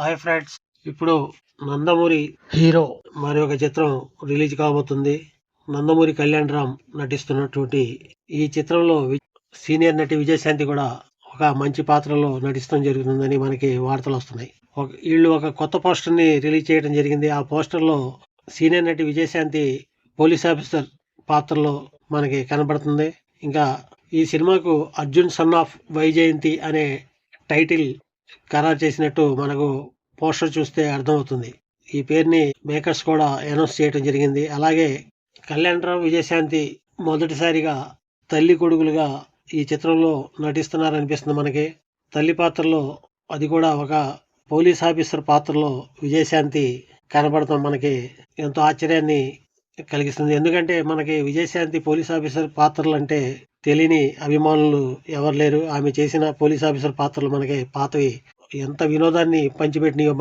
Hi friends, ఇప్పుడు Nandamuri hero మరి ఒక చిత్రం రిలీజ్ కాబోతుంది. నందమూరి కళ్యాణ్ రామ్ నటిస్తున్నటువంటి ఈ చిత్రంలో సీనియర్ నటి విజయశాంతి కూడా ఒక మంచి పాత్రలో నటిస్తూ జరుగుతుందని మనకి వార్తలు వస్తున్నాయి. వీళ్ళు ఒక కొత్త పోస్టర్ ని రిలీజ్ చేయడం జరిగింది. ఆ పోస్టర్ లో సీనియర్ నటి విజయశాంతి పోలీస్ ఆఫీసర్ పాత్రలో మనకి కనబడుతుంది. ఇంకా ఈ సినిమాకు అర్జున్ సన్ ఆఫ్ వైజయంతి అనే టైటిల్ ఖరారు చేసినట్టు మనకు పోస్టర్ చూస్తే అర్థమవుతుంది. ఈ పేరుని మేకర్స్ కూడా అనౌన్స్ చేయడం జరిగింది. అలాగే కళ్యాణ్ రామ్ విజయశాంతి మొదటిసారిగా తల్లి కొడుకులుగా ఈ చిత్రంలో నటిస్తున్నారనిపిస్తుంది మనకి. తల్లి పాత్రలో, అది కూడా ఒక పోలీస్ ఆఫీసర్ పాత్రలో విజయశాంతి కనబడతాం మనకి ఎంతో ఆశ్చర్యాన్ని కలిగిస్తుంది. ఎందుకంటే మనకి విజయశాంతి పోలీస్ ఆఫీసర్ పాత్రలు అంటే తెలియని అభిమానులు ఎవరు లేరు. ఆమె చేసిన పోలీస్ ఆఫీసర్ పాత్రలు మనకి పాతవి ఎంత వినోదాన్ని పంచిపెట్టినాయో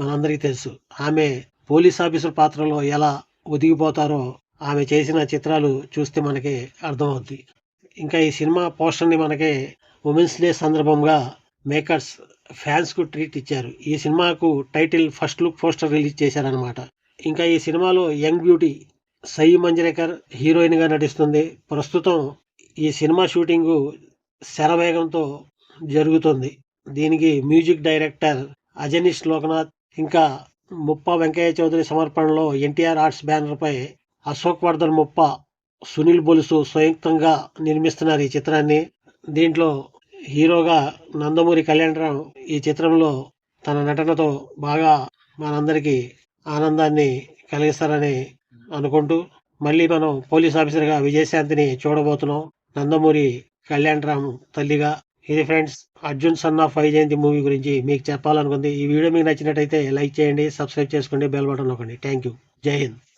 మనందరికీ తెలుసు. ఆమె పోలీస్ ఆఫీసర్ పాత్రలో ఎలా ఒదిగిపోతారో ఆమె చేసిన చిత్రాలు చూస్తే మనకి అర్థమవుద్ది. ఇంకా ఈ సినిమా పోస్టర్ ని మనకి ఉమెన్స్ డే సందర్భంగా మేకర్స్ ఫ్యాన్స్ కు ట్రీట్ ఇచ్చారు. ఈ సినిమాకు title first look poster release చేశారనమాట. ఇంకా ఈ సినిమాలో యంగ్ బ్యూటీ సయి మంజరేకర్ హీరోయిన్ గా నటిస్తుంది. ప్రస్తుతం ఈ సినిమా షూటింగ్ శరవేగంతో జరుగుతుంది. దీనికి మ్యూజిక్ డైరెక్టర్ అజనీష్ లోకనాథ్, ఇంకా ముప్ప వెంకయ్య చౌదరి సమర్పణలో ఎన్టీఆర్ ఆర్ట్స్ బ్యానర్ పై అశోక్ వర్ధన్ ముప్ప, సునీల్ బొలుసు సంయుక్తంగా నిర్మిస్తున్నారు ఈ చిత్రాన్ని. దీంట్లో హీరోగా నందమూరి కళ్యాణ్ రామ్ ఈ చిత్రంలో తన నటనతో బాగా మనందరికీ ఆనందాన్ని కలిగిస్తారని అనుకుంటూ, మళ్ళీ మనం పోలీస్ ఆఫీసర్గా విజయశాంతిని చూడబోతున్నాం నందమూరి కళ్యాణ్ రామ్ తల్లిగా. ఇది friends, Arjun son of Vyjayanthi movie గురించి మీకు చెప్పాలనుకుంది. ఈ వీడియో మీకు నచ్చినట్టయితే లైక్ చేయండి, సబ్స్క్రైబ్ చేసుకోండి, బెల్ బటన్ నొక్కండి. Thank you. జై హింద్.